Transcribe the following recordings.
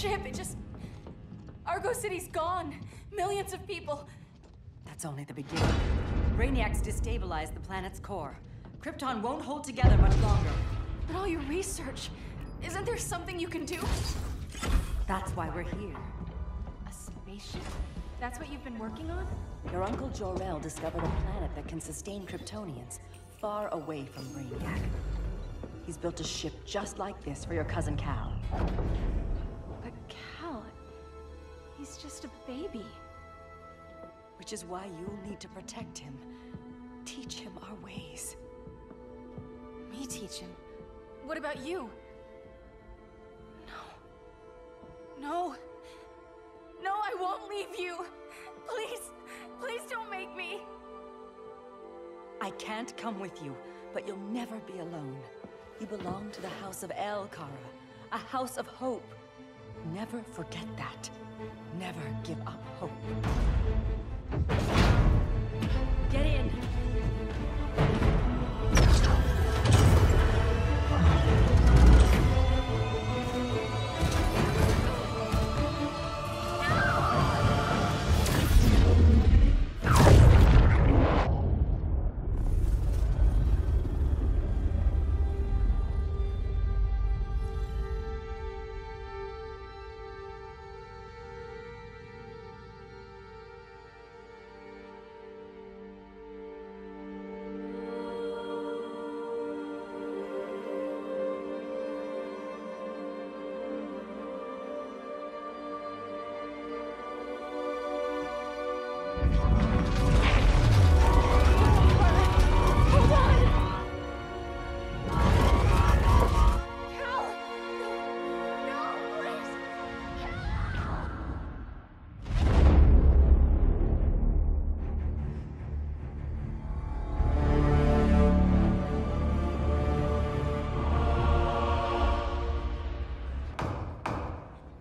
ship, it just... Argo City's gone. Millions of people. That's only the beginning. Brainiac's destabilized the planet's core. Krypton won't hold together much longer. But all your research, isn't there something you can do? That's why we're here. A spaceship? That's what you've been working on? Your Uncle Jor-El discovered a planet that can sustain Kryptonians, far away from Brainiac. He's built a ship just like this for your cousin Cal. But Cal... he's just a baby. Which is why you'll need to protect him. Teach him our ways. Me teach him? What about you? No. No, I won't leave you. Please, please don't make me. I can't come with you, but you'll never be alone. You belong to the House of El Kara, a house of hope. Never forget that. Never give up hope. Get in.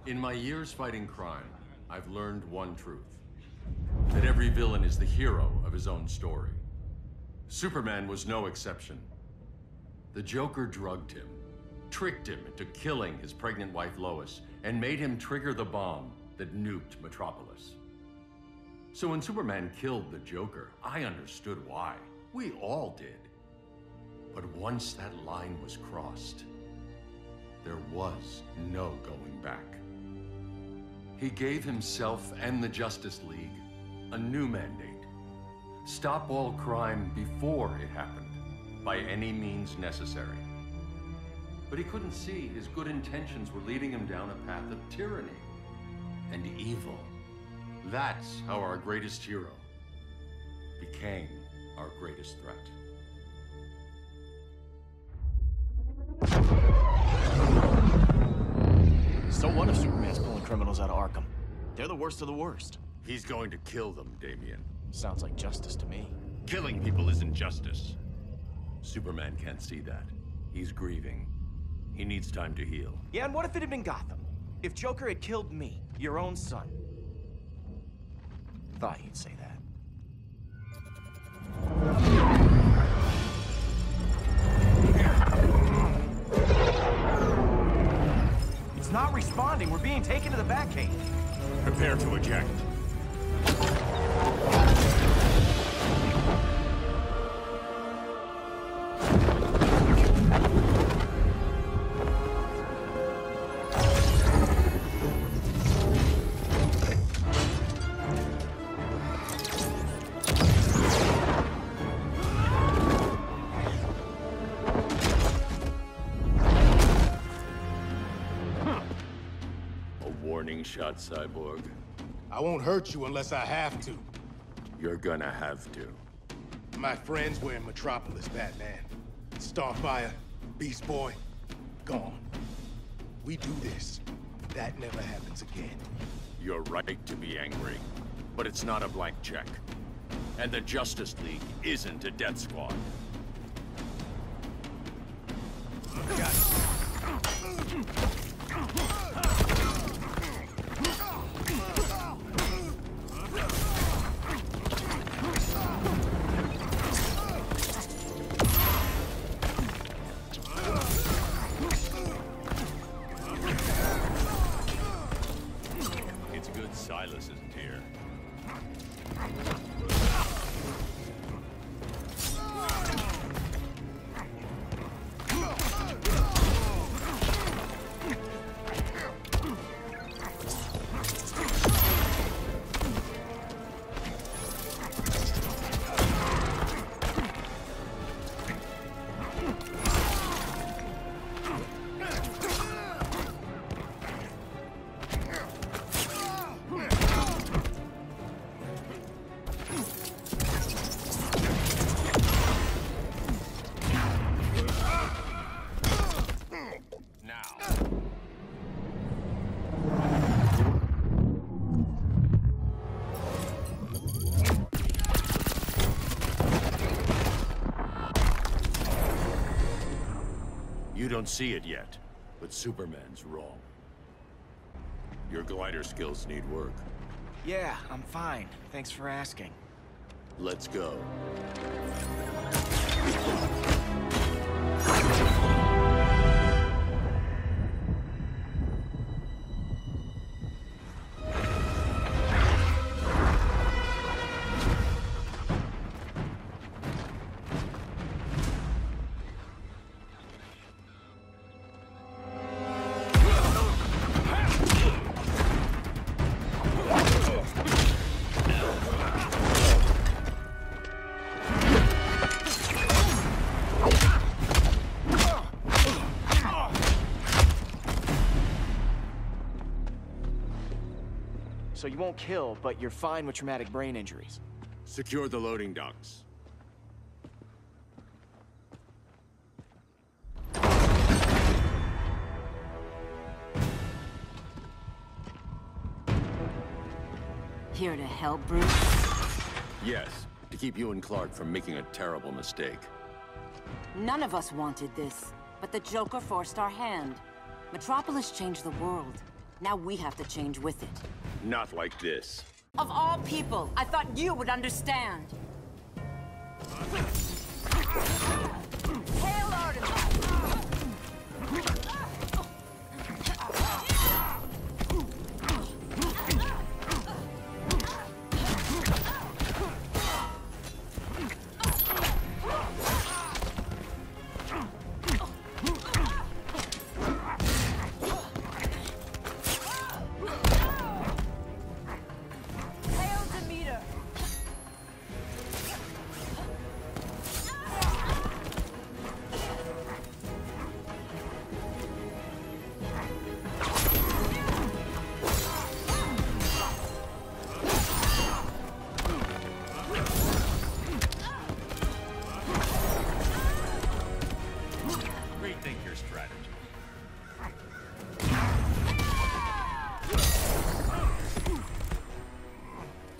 In my years fighting crime, I've learned one truth. That every villain is the hero of his own story. Superman was no exception. The Joker drugged him, tricked him into killing his pregnant wife Lois, and made him trigger the bomb that nuked Metropolis. So when Superman killed the Joker, I understood why. We all did. But once that line was crossed, there was no going back. He gave himself and the Justice League a new mandate. Stop all crime before it happened, by any means necessary. But he couldn't see his good intentions were leading him down a path of tyranny and evil. That's how our greatest hero became our greatest threat. So what if Superman's pulling criminals out of Arkham? They're the worst of the worst. He's going to kill them, Damian. Sounds like justice to me. Killing people isn't justice. Superman can't see that. He's grieving. He needs time to heal. Yeah, and what if it had been Gotham? If Joker had killed me, your own son? Thought you'd say that. It's not responding. We're being taken to the Batcave. Prepare to eject. Warning shot, Cyborg. I won't hurt you unless I have to. You're gonna have to. My friends were in Metropolis, Batman. Starfire, Beast Boy, gone. We do this. That never happens again. You're right to be angry, but it's not a blank check. And the Justice League isn't a death squad. Got it. You don't see it yet, but Superman's wrong. Your glider skills need work. Yeah, I'm fine. Thanks for asking. Let's go. So you won't kill, but you're fine with traumatic brain injuries. Secure the loading docks. Here to help, Bruce? Yes, to keep you and Clark from making a terrible mistake. None of us wanted this, but the Joker forced our hand. Metropolis changed the world. Now we have to change with it. Not like this. Of all people, I thought you would understand. Hail Artemis!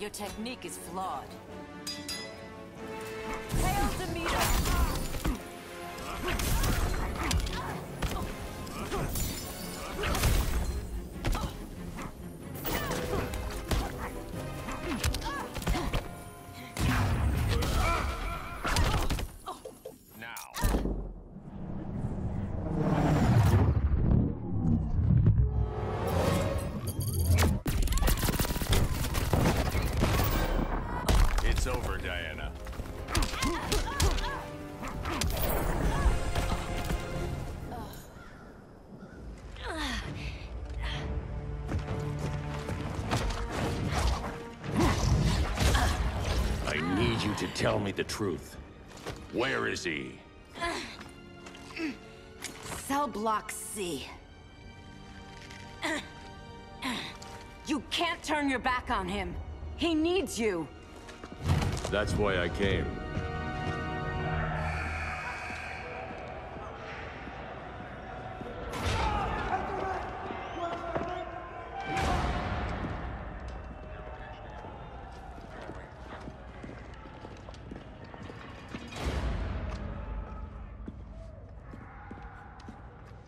Your technique is flawed. Hail Demeter! It's over, Diana. I need you to tell me the truth. Where is he? Cell block C. You can't turn your back on him. He needs you. That's why I came.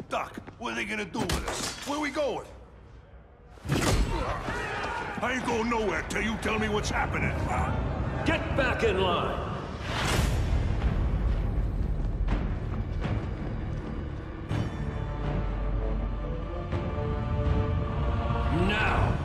Doc, what are they gonna do with us? Where we going? I ain't going nowhere till you tell me what's happening. Get back in line! Now!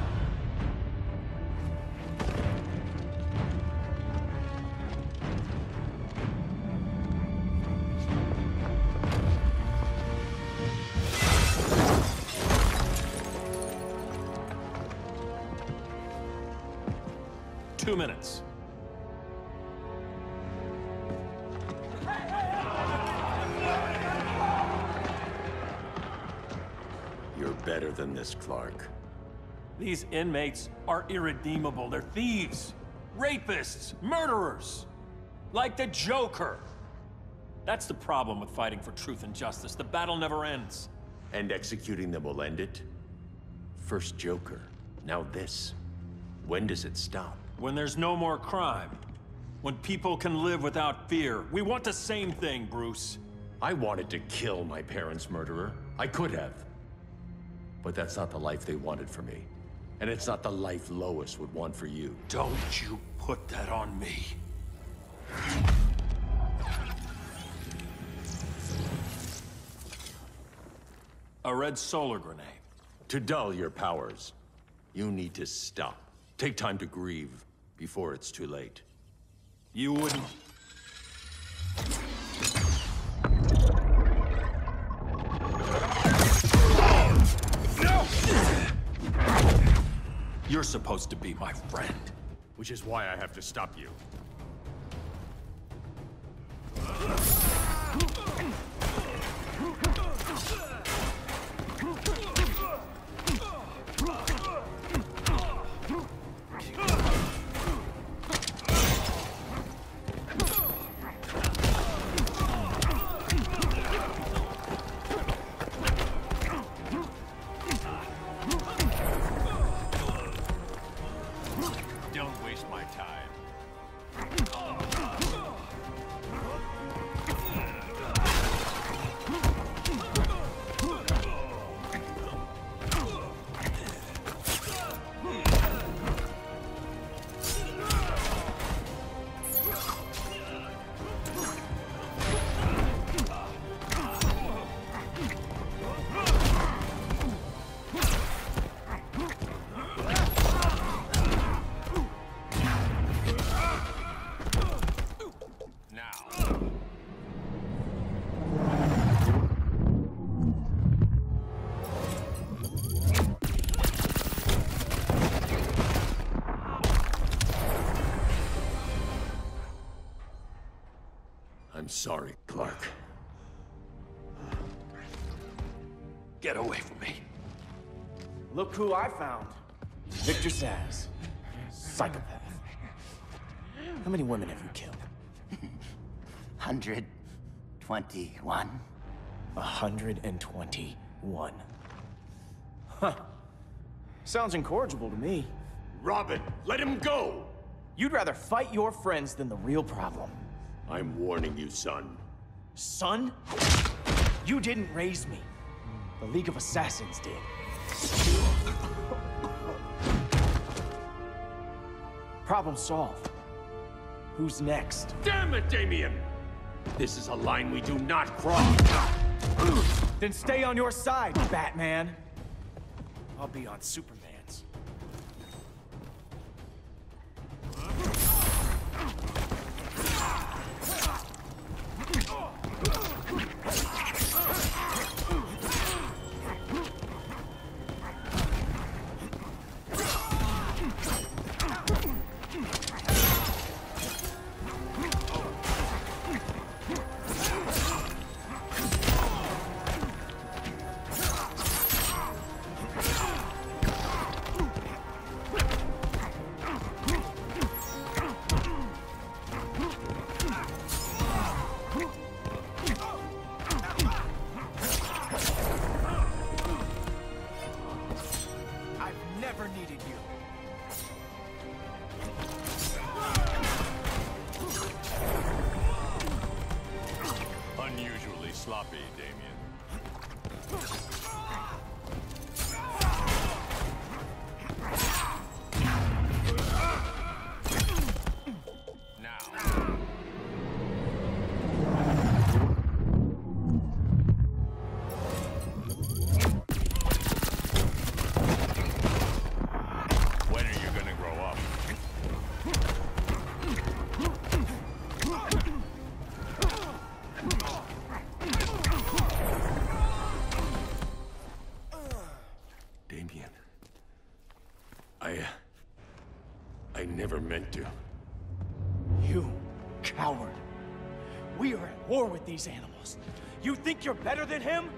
Two minutes. You're better than this, Clark. These inmates are irredeemable. They're thieves, rapists, murderers. Like the Joker. That's the problem with fighting for truth and justice. The battle never ends. And executing them will end it? First Joker, now this. When does it stop? When there's no more crime. When people can live without fear. We want the same thing, Bruce. I wanted to kill my parents' murderer. I could have. But that's not the life they wanted for me. And it's not the life Lois would want for you. Don't you put that on me. A red solar grenade. To dull your powers, you need to stop. Take time to grieve before it's too late. You wouldn't... You're supposed to be my friend. Which is why I have to stop you. Don't waste my time. I'm sorry, Clark. Get away from me. Look who I found. Victor Zsasz. Psychopath. How many women have you killed? 121. 121. Huh. Sounds incorrigible to me. Robin, let him go! You'd rather fight your friends than the real problem. I'm warning you, son. Son? You didn't raise me. The League of Assassins did. Problem solved. Who's next? Damn it, Damien! This is a line we do not cross. Then stay on your side, Batman. I'll be on Superman's. Unusually sloppy, Damien. When are you gonna grow up? Damien. I never meant to. You coward. We are at war with these animals. You think you're better than him?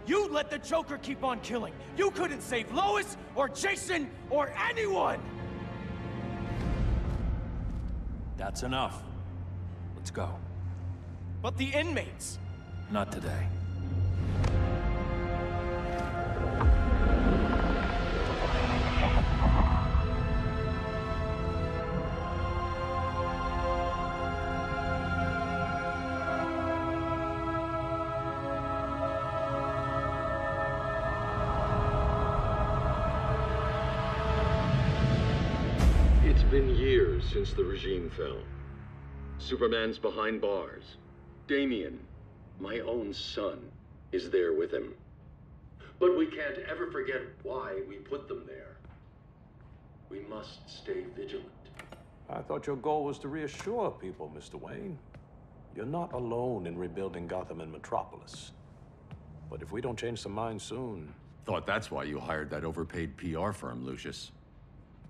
You let the Joker keep on killing. You couldn't save Lois, or Jason, or anyone! That's enough. Let's go. But the inmates. Not today. been years since the regime fell. Superman's behind bars. Damien, my own son, is there with him. But we can't ever forget why we put them there. We must stay vigilant. I thought your goal was to reassure people, Mr. Wayne. You're not alone in rebuilding Gotham and Metropolis. But if we don't change some minds soon... Thought that's why you hired that overpaid PR firm, Lucius.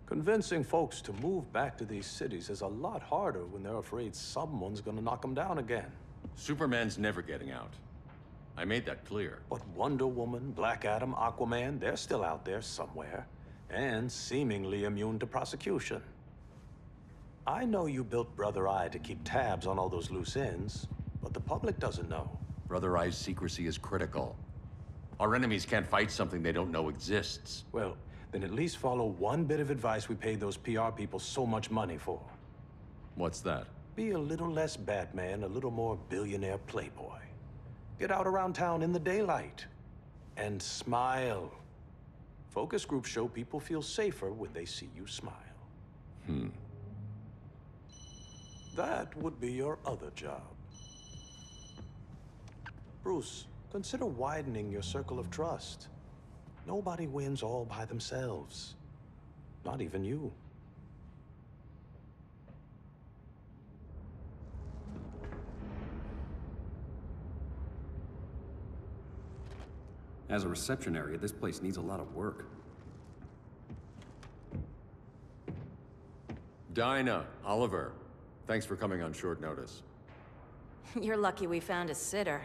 Convincing folks to move back to these cities is a lot harder when they're afraid someone's gonna knock them down again. Superman's never getting out. I made that clear. But Wonder Woman, Black Adam, Aquaman, they're still out there somewhere. And seemingly immune to prosecution. I know you built Brother Eye to keep tabs on all those loose ends, but the public doesn't know. Brother Eye's secrecy is critical. Our enemies can't fight something they don't know exists. Well, then at least follow one bit of advice we paid those PR people so much money for. What's that? Be a little less Batman, a little more billionaire playboy. Get out around town in the daylight. And smile. Focus groups show people feel safer when they see you smile. That would be your other job. Bruce, consider widening your circle of trust. Nobody wins all by themselves. Not even you. As a reception area, this place needs a lot of work. Dinah, Oliver, thanks for coming on short notice. You're lucky we found a sitter.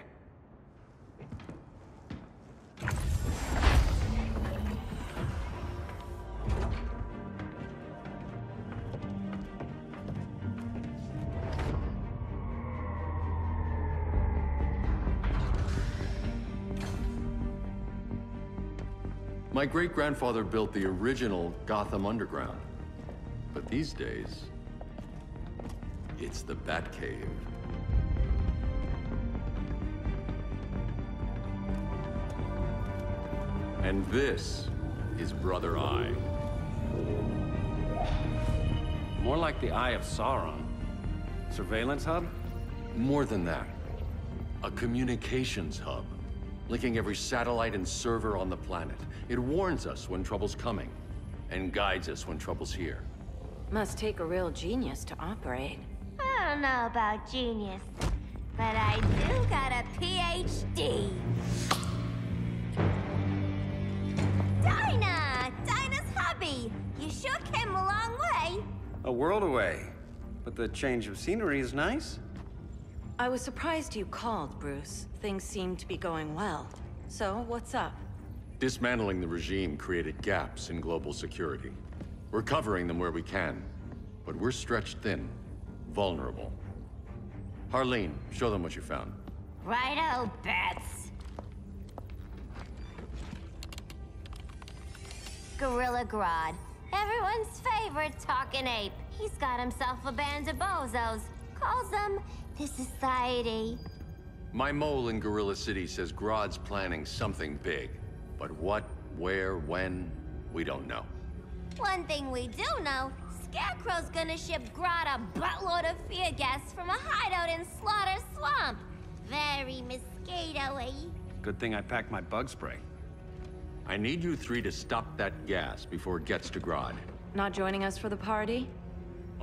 My great-grandfather built the original Gotham Underground. But these days, it's the Batcave. And this is Brother Eye. More like the Eye of Sauron. Surveillance hub? More than that. A communications hub, linking every satellite and server on the planet. It warns us when trouble's coming, and guides us when trouble's here. Must take a real genius to operate. I don't know about genius, but I do got a PhD. Dinah's hubby. You sure came a long way. A world away. But the change of scenery is nice. I was surprised you called, Bruce. Things seem to be going well. So, what's up? Dismantling the regime created gaps in global security. We're covering them where we can, but we're stretched thin, vulnerable. Harleen, show them what you found. Righto, Bats. Gorilla Grodd. Everyone's favorite talking ape. He's got himself a band of bozos. Calls them the Society. My mole in Gorilla City says Grodd's planning something big. But what, where, when, we don't know. One thing we do know, Scarecrow's gonna ship Grodd a buttload of fear gas from a hideout in Slaughter Swamp. Very mosquito-y. Good thing I packed my bug spray. I need you three to stop that gas before it gets to Grodd. Not joining us for the party?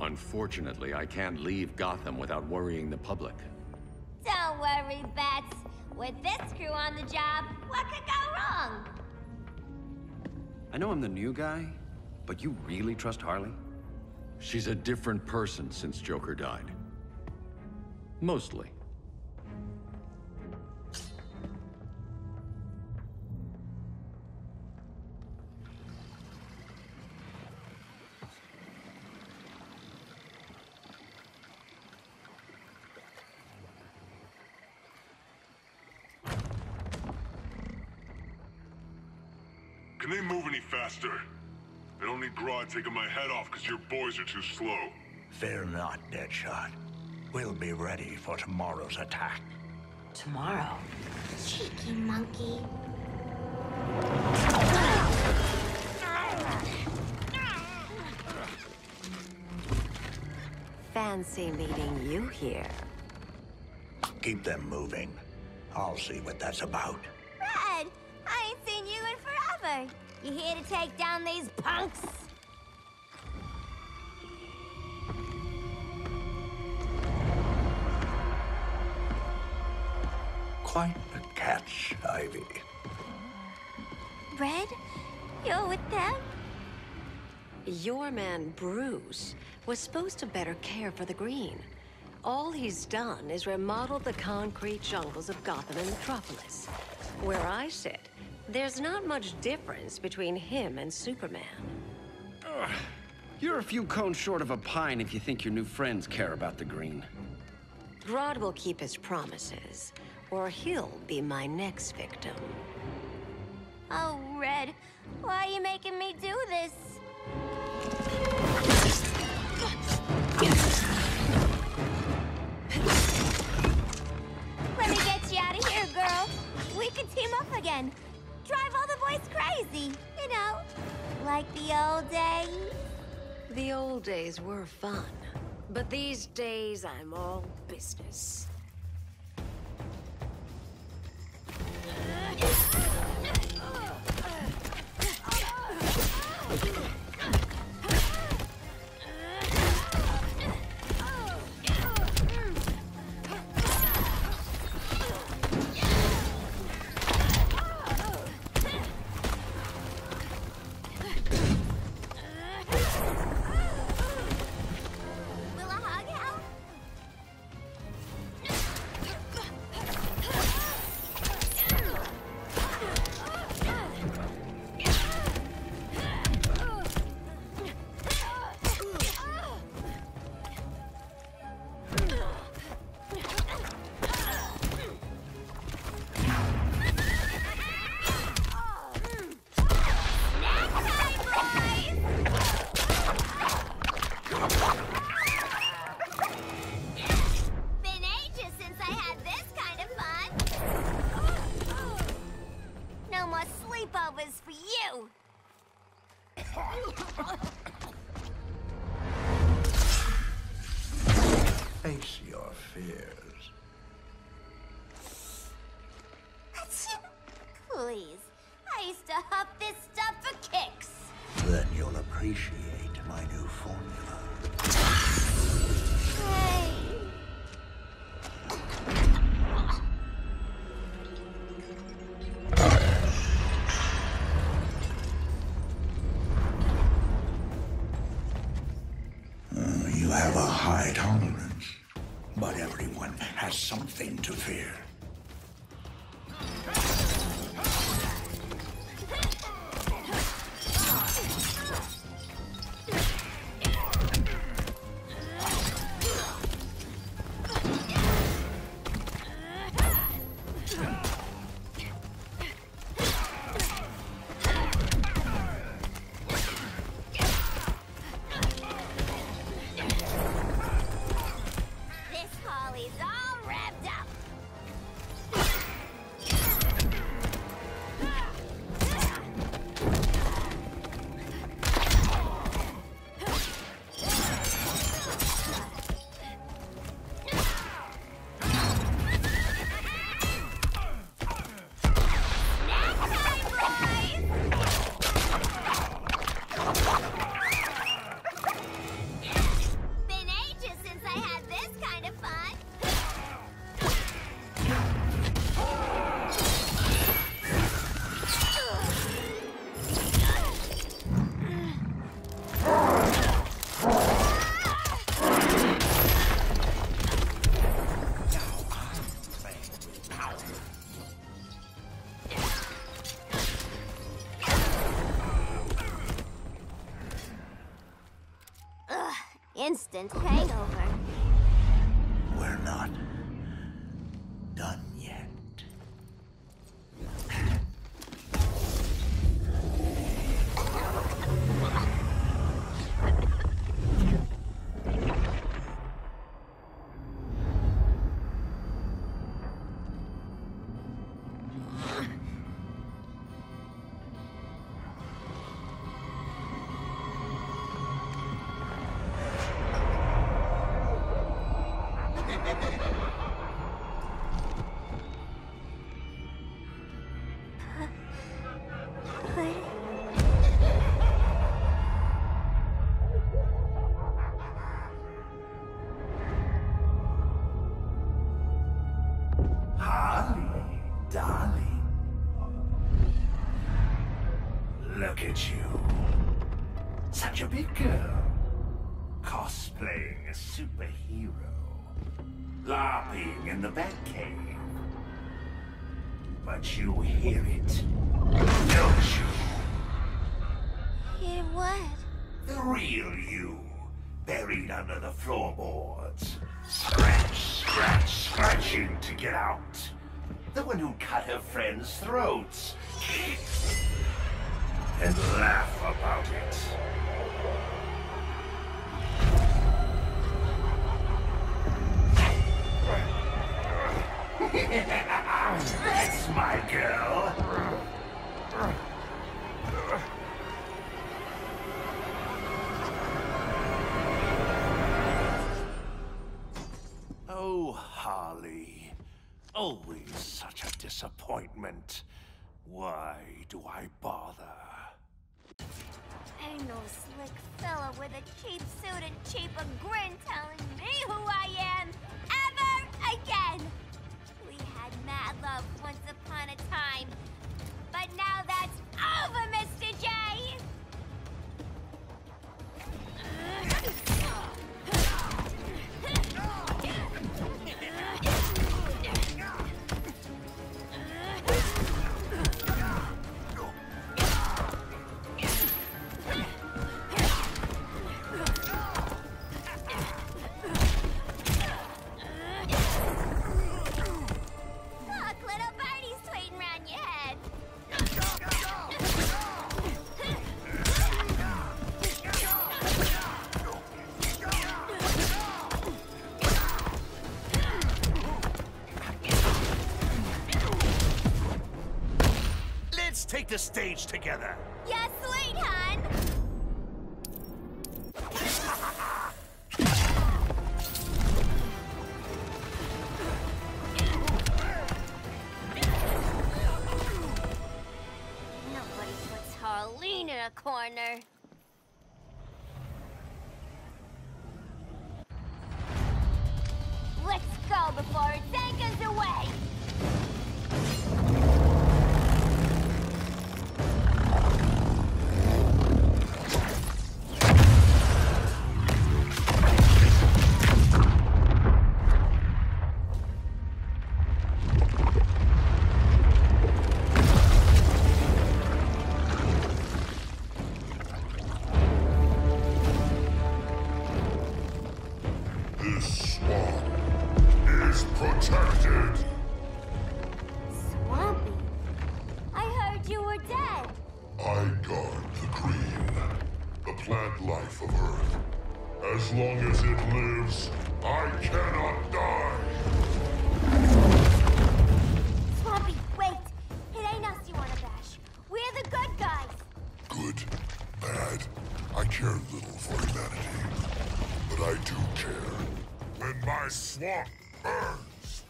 Unfortunately, I can't leave Gotham without worrying the public. Don't worry, Bats. With this crew on the job, what could go wrong? I know I'm the new guy, but you really trust Harley? She's a different person since Joker died. Mostly. Can they move any faster? I don't need Grodd taking my head off because your boys are too slow. Fear not, Deadshot. We'll be ready for tomorrow's attack. Tomorrow? Cheeky monkey. fancy meeting you here. Keep them moving. I'll see what that's about. Red, I ain't seen you in forever. You here to take down these punks? Quite a catch, Ivy. Red, you're with them? Your man, Bruce, was supposed to better care for the Green. All he's done is remodel the concrete jungles of Gotham and Metropolis. Where I sit, there's not much difference between him and Superman. Ugh. You're a few cones short of a pine if you think your new friends care about the Green. Grodd will keep his promises, or he'll be my next victim. Oh, Red, why are you making me do this? Let me get you out of here, girl. We could team up again. Drive all the boys crazy, you know, like the old days. The old days were fun, but these days I'm all business. Face your fears. Please, I used to huff this stuff for kicks. Then you'll appreciate my new formula. Hey. You have a high tolerance, but everyone has something to fear. Instant hangover. We're not done yet. darling. Look at you. Such a big girl. Cosplaying a superhero. LARPing in the Batcave. But you hear it, don't you? Hear what? The real you, buried under the floorboards. Scratch, scratch, scratching to get out. The one who cut her friends' throats. And laugh about it. That's my girl. Oh, Harley. Always such a disappointment. Why do I bother? Ain't no slick fella with a cheap suit and cheaper grin telling me who I am ever again. We had mad love once upon a time, but now that's over, Mr. J. Take the stage together. Yeah, sweet, hon. Nobody puts Harleen in a corner. Let's go before it takes us away. This swamp is protected. Swampy? I heard you were dead. I guard the green, the plant life of Earth. As long as it lives, I cannot die. Swampy, wait. It ain't us you wanna bash. We're the good guys. Good, bad, I care little for humanity. But I do care when my swamp burns.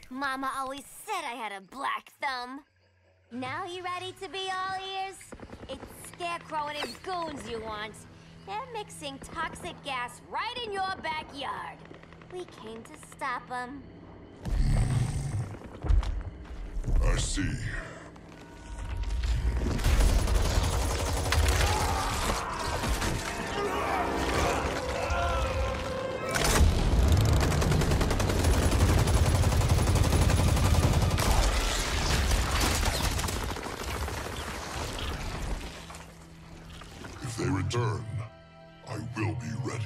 Mama always said I had a black thumb. Now you ready to be all ears? It's Scarecrow and his goons you want. They're mixing toxic gas right in your backyard. We came to stop them. I see. If they return, I will be ready.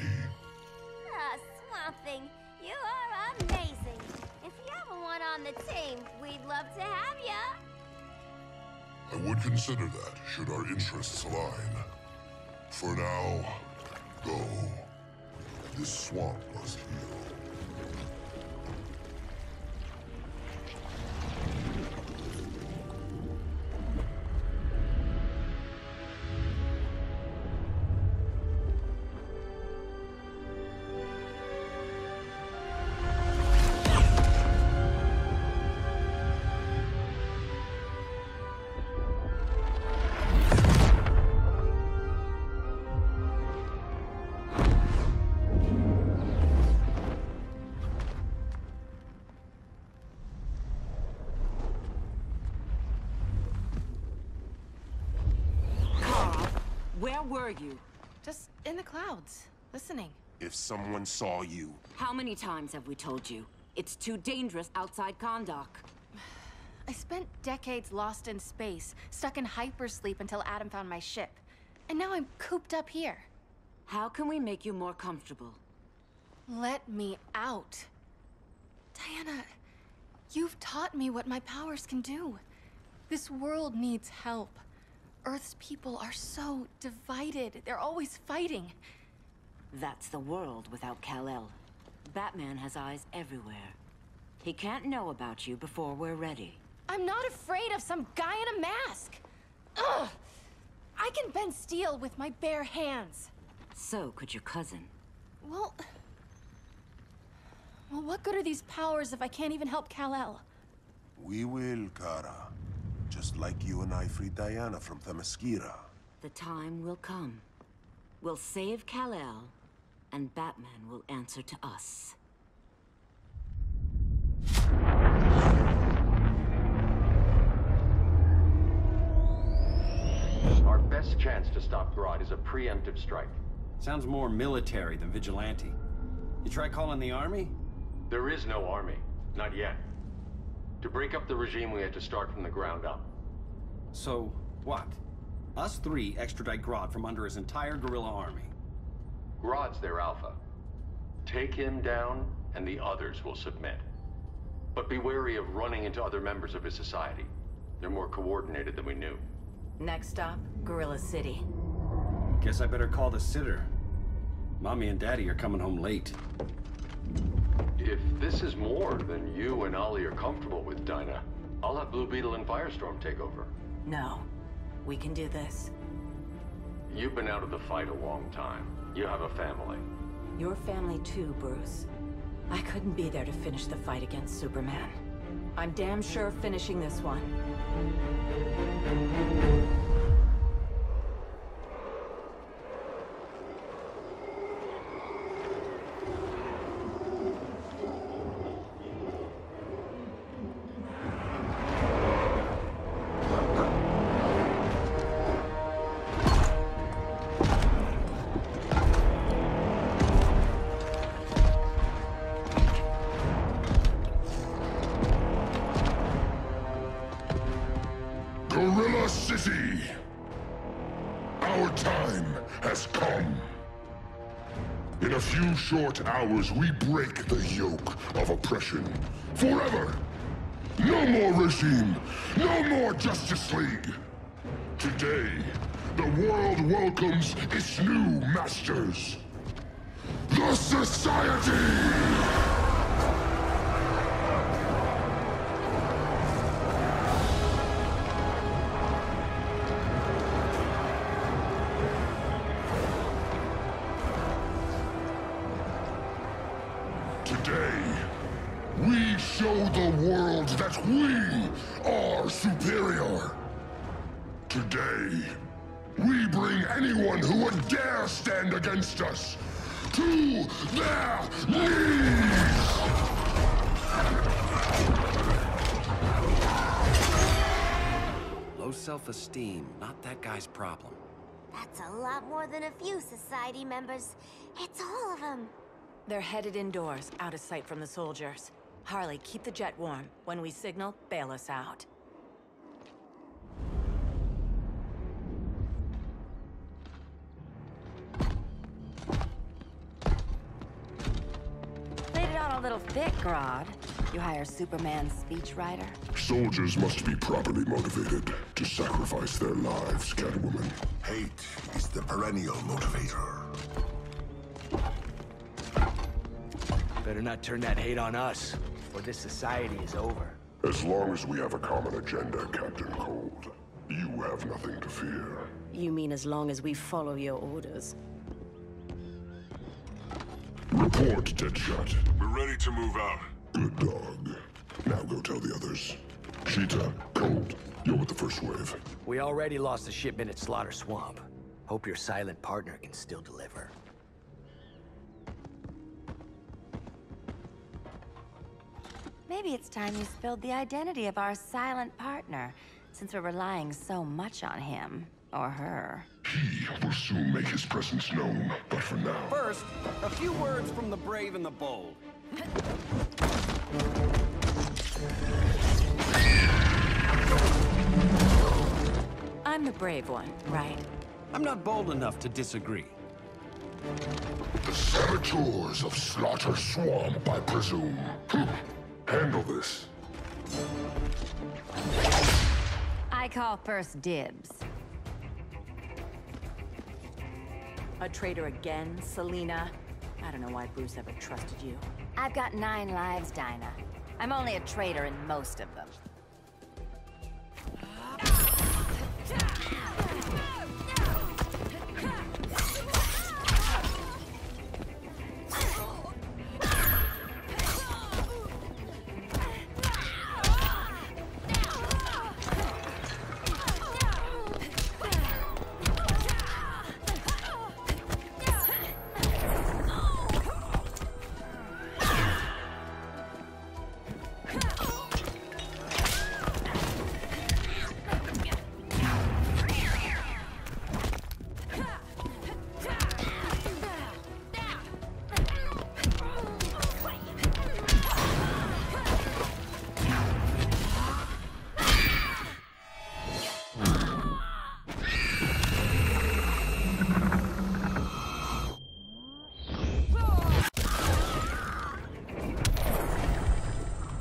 Ah, Swamp Thing, you are amazing. If you ever want on the team, we'd love to have ya. I would consider that, should our interests align. For now, go. This swamp must heal. Where were you? Just in the clouds, listening. If someone saw you... How many times have we told you? It's too dangerous outside Kahndaq. I spent decades lost in space, stuck in hypersleep until Adam found my ship. And now I'm cooped up here. How can we make you more comfortable? Let me out. Diana, you've taught me what my powers can do. This world needs help. Earth's people are so divided. They're always fighting. That's the world without Kal-El. Batman has eyes everywhere. He can't know about you before we're ready. I'm not afraid of some guy in a mask. Ugh! I can bend steel with my bare hands. So could your cousin. Well, what good are these powers if I can't even help Kal-El? We will, Kara. Just like you and I freed Diana from Themyscira. The time will come. We'll save Kal-El, and Batman will answer to us. Our best chance to stop Grodd is a preemptive strike. Sounds more military than vigilante. You try calling the army? There is no army. Not yet. To break up the regime, we had to start from the ground up. So, what? Us three extradite Grodd from under his entire guerrilla army. Grodd's their alpha. Take him down, and the others will submit. But be wary of running into other members of his society. They're more coordinated than we knew. Next stop, Gorilla City. Guess I better call the sitter. Mommy and Daddy are coming home late. If this is more than you and Ollie are comfortable with, Dinah, I'll have Blue Beetle and Firestorm take over. No. We can do this. You've been out of the fight a long time. You have a family. Your family too, Bruce. I couldn't be there to finish the fight against Superman. I'm damn sure finishing this one. Gorilla City! Our time has come. In a few short hours, we break the yoke of oppression. Forever! No more regime! No more Justice League! Today, the world welcomes its new masters. The Society! Today, we show the world that we are superior. Today, we bring anyone who would dare stand against us to their knees! Low self-esteem, not that guy's problem. That's a lot more than a few society members. It's all of them. They're headed indoors, out of sight from the soldiers. Harley, keep the jet warm. When we signal, bail us out. Played it on a little thick, Grodd. You hire Superman's speechwriter? Soldiers must be properly motivated to sacrifice their lives, Catwoman. Hate is the perennial motivator. Better not turn that hate on us, or this society is over. As long as we have a common agenda, Captain Cold, you have nothing to fear. You mean as long as we follow your orders? Report, Deadshot. We're ready to move out. Good dog. Now go tell the others. Cheetah, Cold, you're with the first wave. We already lost a shipment at Slaughter Swamp. Hope your silent partner can still deliver. Maybe it's time you spilled the identity of our silent partner, since we're relying so much on him. Or her. He will soon make his presence known, but for now... First, a few words from the brave and the bold. I'm the brave one, right? I'm not bold enough to disagree. The saboteurs of Slaughter Swamp, I presume. Handle this. I call first dibs. A traitor again, Selina? I don't know why Bruce ever trusted you. I've got 9 lives, Dinah. I'm only a traitor in most of them.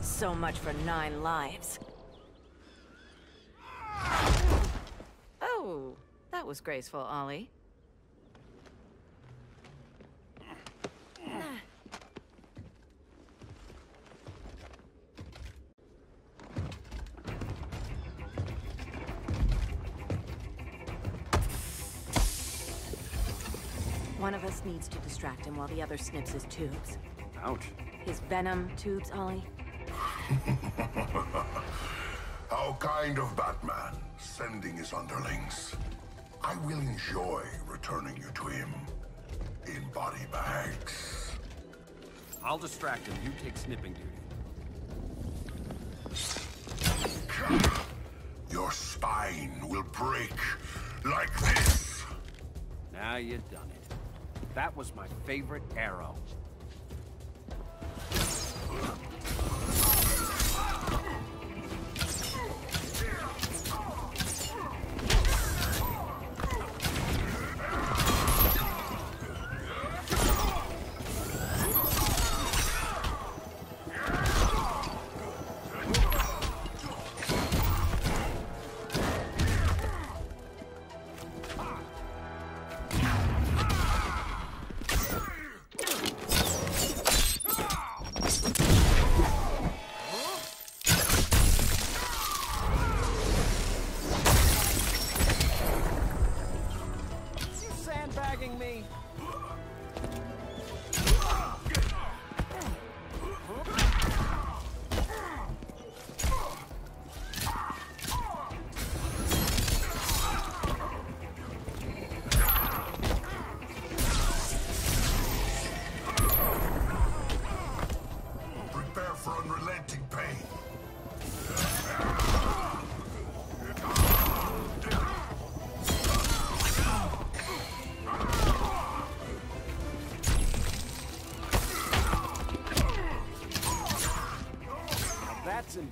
So much for 9 lives. Oh, that was graceful, Ollie. One of us needs to distract him while the other snips his tubes. Ouch. His venom tubes, Ollie. How kind of Batman, sending his underlings. I will enjoy returning you to him in body bags. I'll distract him. You take snipping duty. Your spine will break like this. Now you've done it. That was my favorite arrow.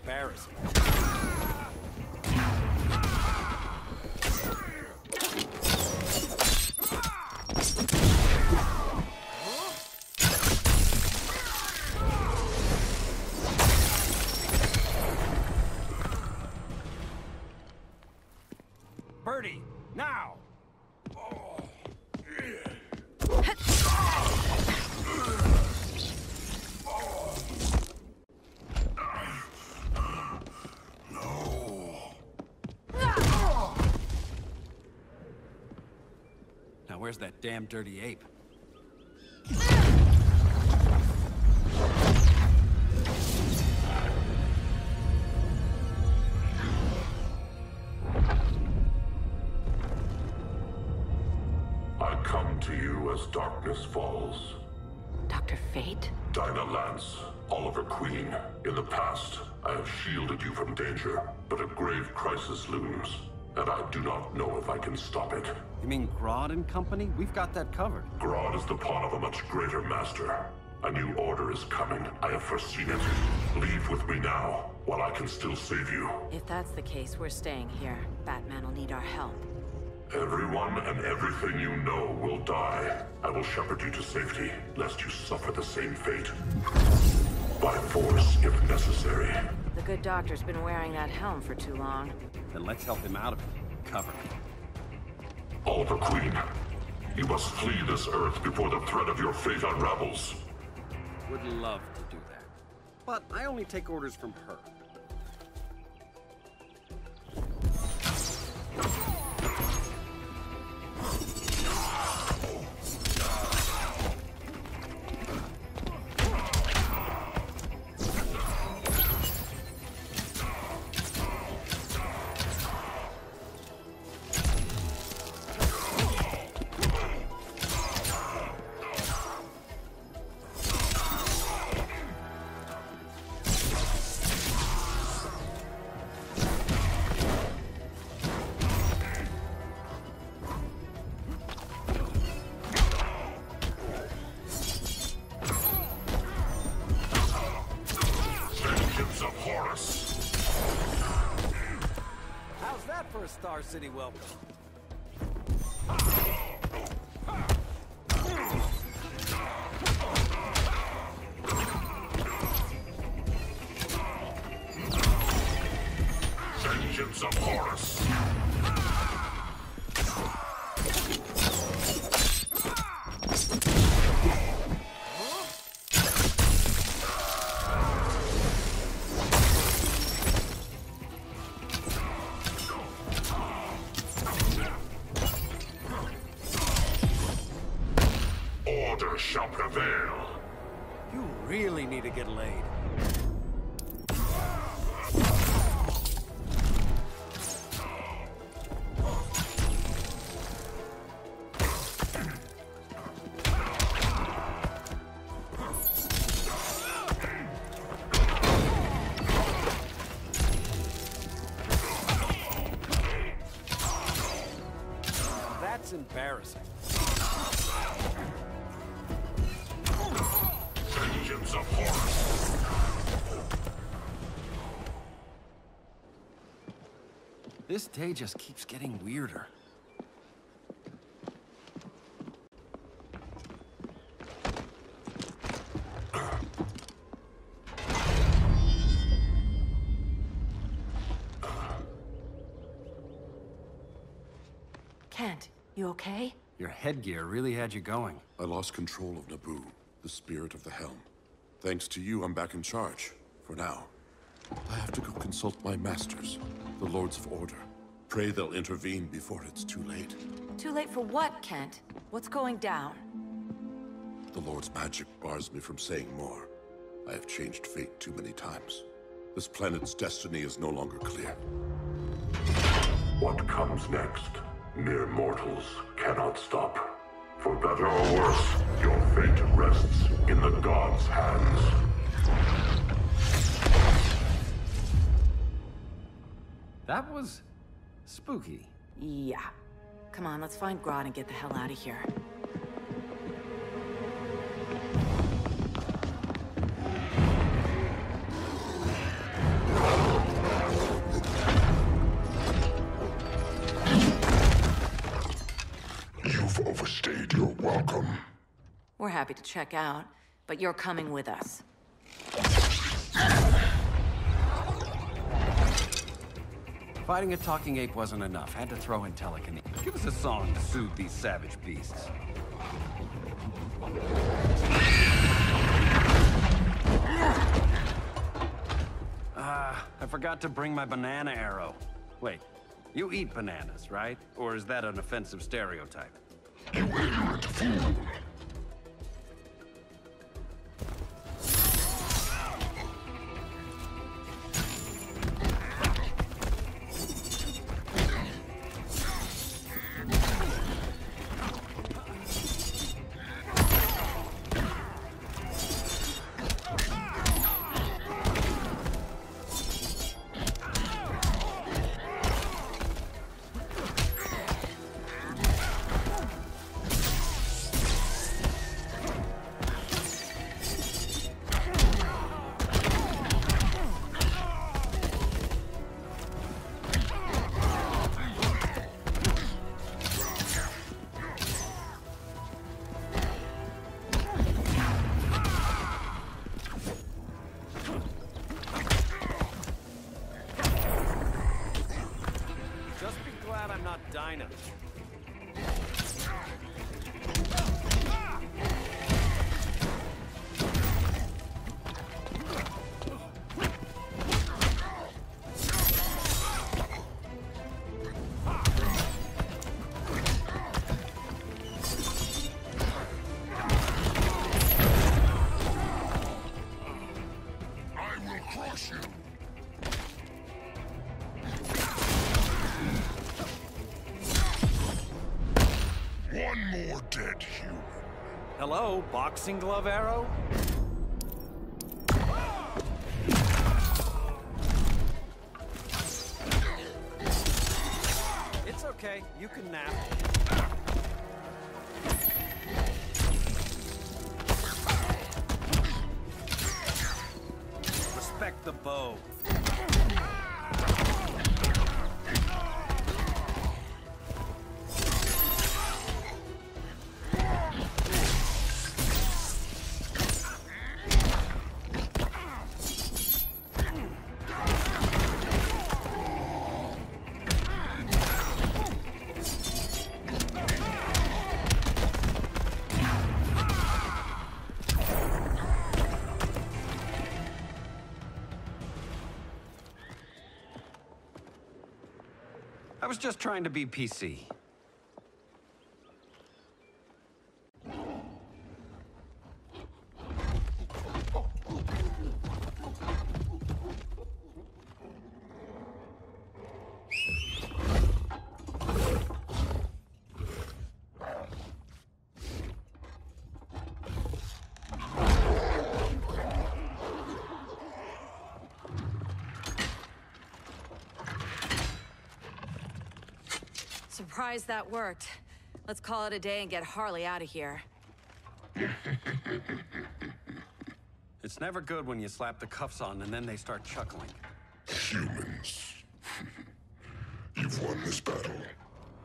embarrassing. Birdie, now! Now where's that damn dirty ape? I come to you as darkness falls. Dr. Fate? Dinah Lance, Oliver Queen. In the past, I have shielded you from danger, but a grave crisis looms, and I do not know if I can stop it. You mean Grodd and company? We've got that covered. Grodd is the pawn of a much greater master. A new order is coming. I have foreseen it. Leave with me now, while I can still save you. If that's the case, we're staying here. Batman will need our help. Everyone and everything you know will die. I will shepherd you to safety, lest you suffer the same fate. By force, if necessary. The good doctor's been wearing that helm for too long. Then let's help him out of it. Cover me. Oliver Queen, you must flee this Earth before the threat of your fate unravels. Would love to do that. But I only take orders from her. How's that for a Star City welcome? Vengeance of Horus! Order shall prevail. You really need to get laid. That's embarrassing. Vengeance of Horus! This day just keeps getting weirder. Kent, you okay? Your headgear really had you going. I lost control of Naboo, the spirit of the helm. Thanks to you, I'm back in charge. For now. I have to go consult my masters, the Lords of Order. Pray they'll intervene before it's too late. Too late for what, Kent? What's going down? The Lord's magic bars me from saying more. I have changed fate too many times. This planet's destiny is no longer clear. What comes next? Mere mortals cannot stop. For better or worse, your fate rests in the gods' hands. That was spooky. Yeah. Come on, let's find Grodd and get the hell out of here. You've overstayed your welcome. We're happy to check out, but you're coming with us. Fighting a talking ape wasn't enough. Had to throw in telekinesis. Give us a song to soothe these savage beasts. I forgot to bring my banana arrow. Wait, you eat bananas, right? Or is that an offensive stereotype? You ignorant fool! Dinah. I will crush you! One more dead human. Hello, boxing glove arrow? It's okay, you can nap. Respect the bow. I was just trying to be PC. Surprised that worked. Let's call it a day and get Harley out of here. It's never good when you slap the cuffs on and then they start chuckling. Humans. You've won this battle,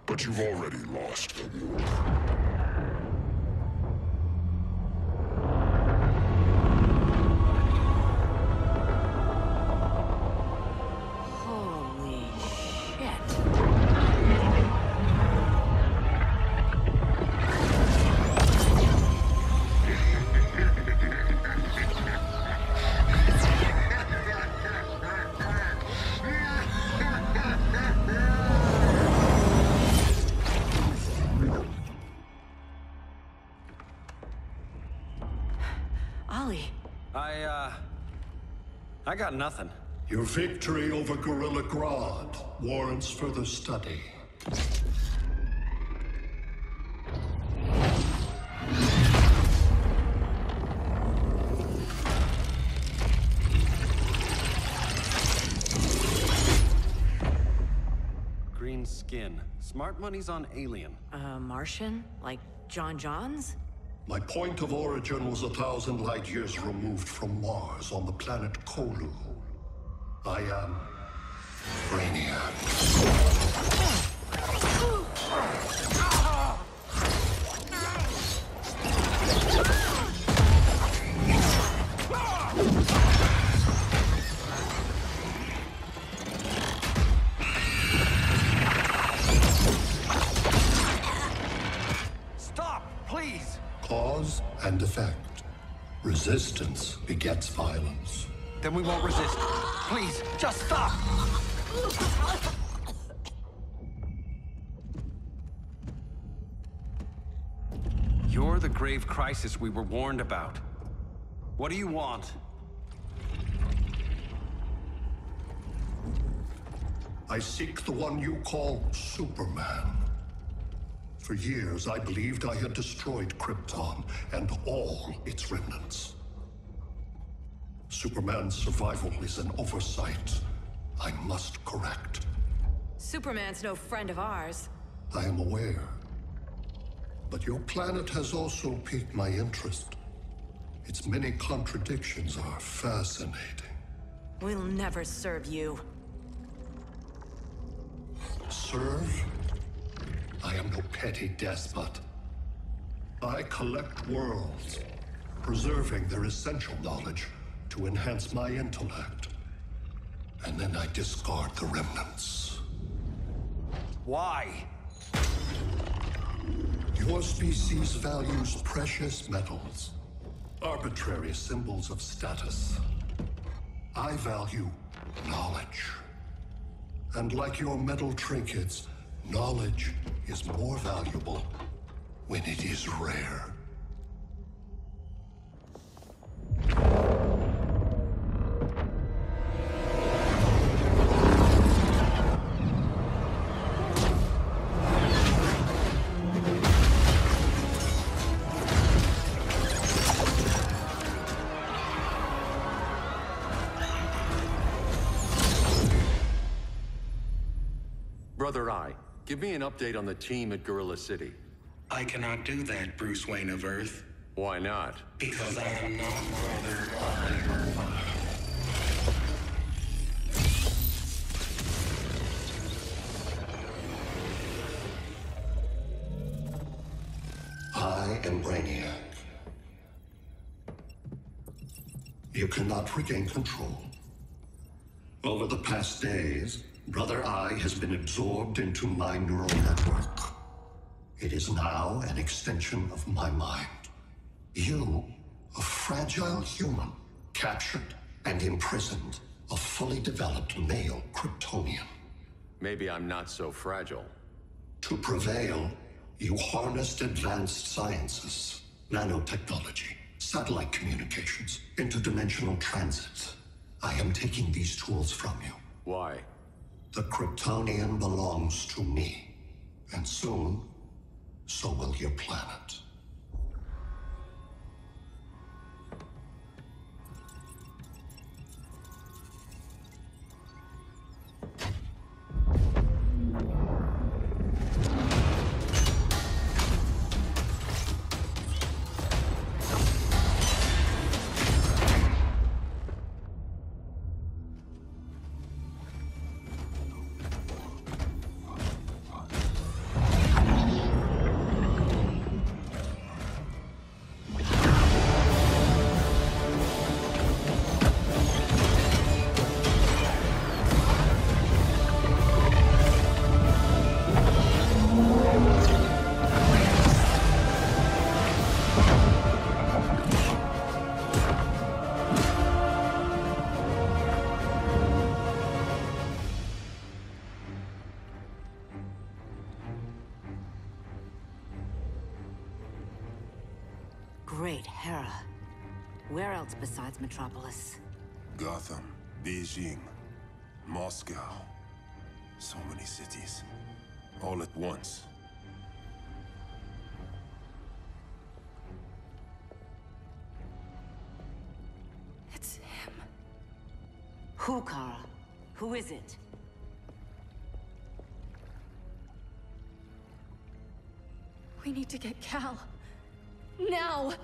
but you've already lost the war. Holy shit. I got nothing. Your victory over Gorilla Grodd warrants further study. Green skin. Smart money's on alien. Martian? Like John Johns? My point of origin was 1,000 light years removed from Mars on the planet Kolu. I am Brainiac. and effect. Resistance begets violence. Then we won't resist. Please, just stop! You're the grave crisis we were warned about. What do you want? I seek the one you call Superman. For years, I believed I had destroyed Krypton and all its remnants. Superman's survival is an oversight I must correct. Superman's no friend of ours. I am aware. But your planet has also piqued my interest. Its many contradictions are fascinating. We'll never serve you. Serve? I am no petty despot. I collect worlds, preserving their essential knowledge to enhance my intellect. And then I discard the remnants. Why? Your species values precious metals, arbitrary symbols of status. I value knowledge. And like your metal trinkets, knowledge is more valuable when it is rare. Brother Eye, give me an update on the team at Gorilla City. I cannot do that, Bruce Wayne of Earth. Why not? Because I am not Brother Eye. I am Brainiac. You cannot regain control. Over the past days, Brother Eye has been absorbed into my neural network. It is now an extension of my mind. You, a fragile human, captured and imprisoned a fully developed male Kryptonian. Maybe I'm not so fragile. To prevail, you harnessed advanced sciences, nanotechnology, satellite communications, interdimensional transit. I am taking these tools from you. Why? The Kryptonian belongs to me. And soon, so will your planet. Great Hera. Where else besides Metropolis? Gotham, Beijing, Moscow. So many cities. All at once. It's him. Who, Kara? Who is it? We need to get Cal. Now!